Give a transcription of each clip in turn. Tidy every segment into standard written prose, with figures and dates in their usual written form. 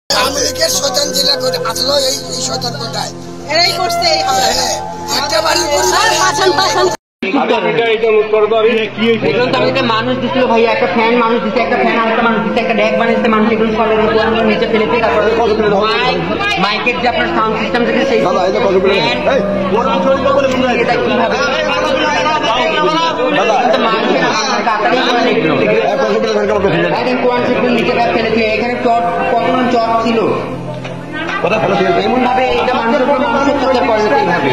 আওয়ামী লীগের শয়তান জেলা করে আসলো এই শয়তান কোটায় এরাই করছে এই হামলা। একটা বাড়ি মানুষ দিছিল ভাইয়া, একটা ফ্যান মানুষ দিচ্ছে, একটা ফ্যান আরেকটা মানুষ দিচ্ছে, একটা ডেক বানিয়েছে মানুষ, এগুলো ফলের নিচে ফেলেছে। তারপরে মাইকের যে আপনার সাউন্ড সিস্টেম থেকে সেই এখানে চট কতজন চট ছিল এমন ভাবে এটা মানুষের উপর মানুষ অত্যাচার করে এইভাবে।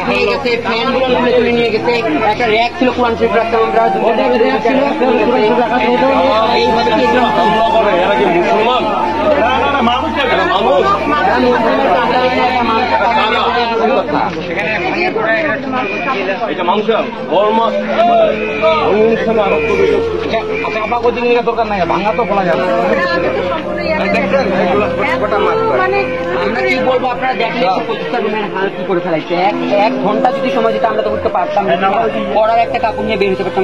নিয়ে গেছে ফ্যান গুলো তুলে নিয়ে গেছে, একটা র্যাক ছিল কোরআন শরীফ রাখতাম আমরা, দরকার নাই ভাঙা তো বলা যাবে। আমরা কি বলবো, আপনারা দেখলে প্রতিষ্ঠান হাল কি করে ফেলাইছে। এক ঘন্টা যদি সময় দিতে আমরা তো করতে পারতাম, পড়ার একটা কাপড় নিয়ে বের হতে পারতাম।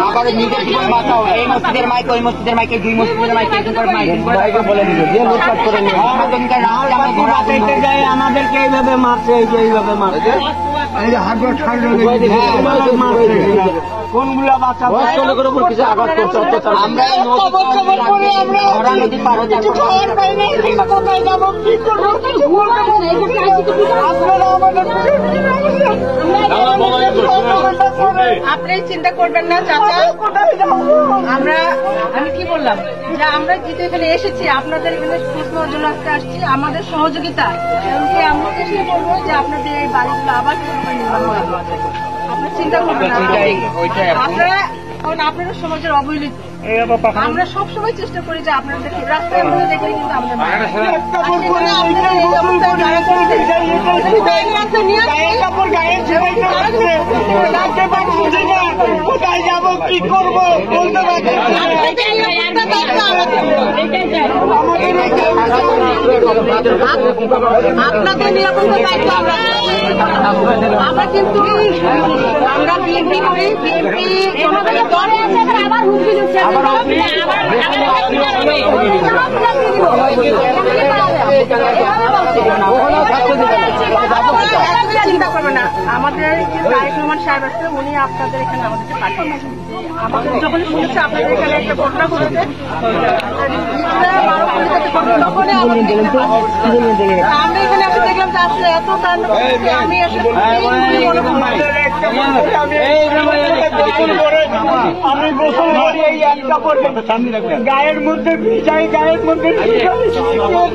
আবার নিজের জীবন বাঁচাও, এই মসজিদের মাইক ওই মসজিদের মাইকে, দুই মসজিদের মাইকে আমাদেরকে এইভাবে মারছে, এইভাবে মারছে কোনগুলা বাচ্চা আঘাত করছে। আমরা নদী পার আপনি চিন্তা করবেন না চাচা, আমি কি বললাম যে আমরা যেহেতু এখানে এসেছি আপনাদের এখানে খোঁজ নেওয়ার জন্য আজকে আসছি, আমাদের সহযোগিতা আমরা চেষ্টা করবো যে আপনাদের এই বাড়িগুলো আবার নির্মাণ করা। আপনার চিন্তা করবেন আপনারা, কারণ আপনারা সমাজের অবহেলিত। আমরা সবসময় চেষ্টা করি যে আপনাদের রাস্তায় মধ্যে দেখে কিন্তু আমরা কোথায় যাবো কি করবো বলতে পারছি আপনাদের নিরাপত্তা দায়িত্ব আমরা কিন্তু আমরা বিএনপি করি, বিএনপি আবার হুমকি দিচ্ছে চিন্তা করবে না। আমাদের যে তারেক রহমান সাহেব আছে উনি আপনাদের এখানে আমাদেরকে পাঠিয়েছেন। আমাদের যখন শুনেছে আপনাদের এখানে একটা ঘটনা ঘটেছে আমরা এখানে আপনি দেখলাম যে আসলে এত তাণ্ডব, আমি আসলে আমি গোসল করি এই এক কাপড়ে, গায়ের মধ্যে ভিজাই, গায়ের মধ্যে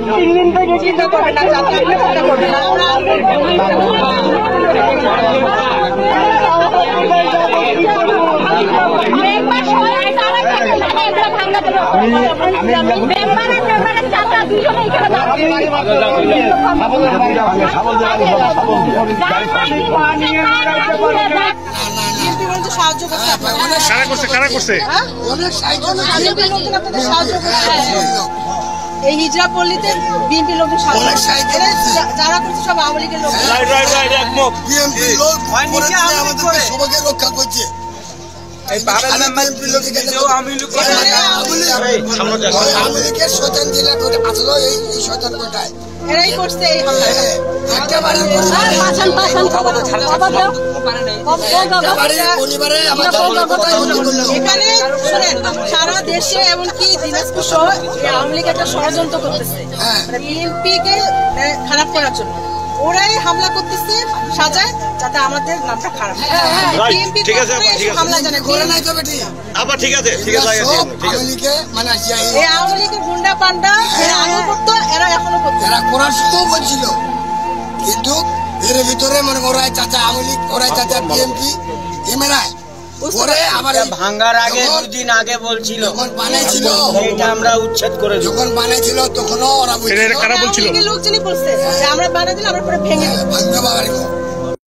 3 দিন থেকে চিন্তা করবে না চাচা, চিন্তা করবে না। এই হিজরা পল্লীতে বিএনপি লোক যারা করছে সব আওয়ামী লীগের লোক, সবাইকে রক্ষা করছে। শয়তান জেলা করে আসলো এই শয়তান কোটায় এরাই করছে এই হামলা। একটা বাড়ি এখানে শোনেন সারা দেশে এমনকি দিনাজপুর সহ আওয়ামী লীগ একটা ষড়যন্ত্র করতেছে বিএনপি কে খারাপ করার জন্য। ওরাই হামলা করতেছে সাজায় যাতে আমাদের নামটা খারাপ হয়। হামলা জানে করে নাই তবে আবার ঠিক আছে, ঠিক আছে। এই আওয়ামী লীগের গুন্ডা পান্ডা এরা আগে করতো, এরা এখনো করতো, এরা করার সময় বলছিল, কিন্তু এর ভিতরে মনে ওরাই চাচা আওয়ামী লীগ, ওরাই চাচা বিএনপি এমএনআই ভাঙ্গার আগে 2 দিন আগে বলছিল বানাইছিল, এটা আমরা উচ্ছেদ করে যখন বানাইছিল তখনও ওরা বলছিল, লোকজনই বলছে আমরা বানাই দিলাম, আমরা পরে ভেঙে ভাঙতে পারি।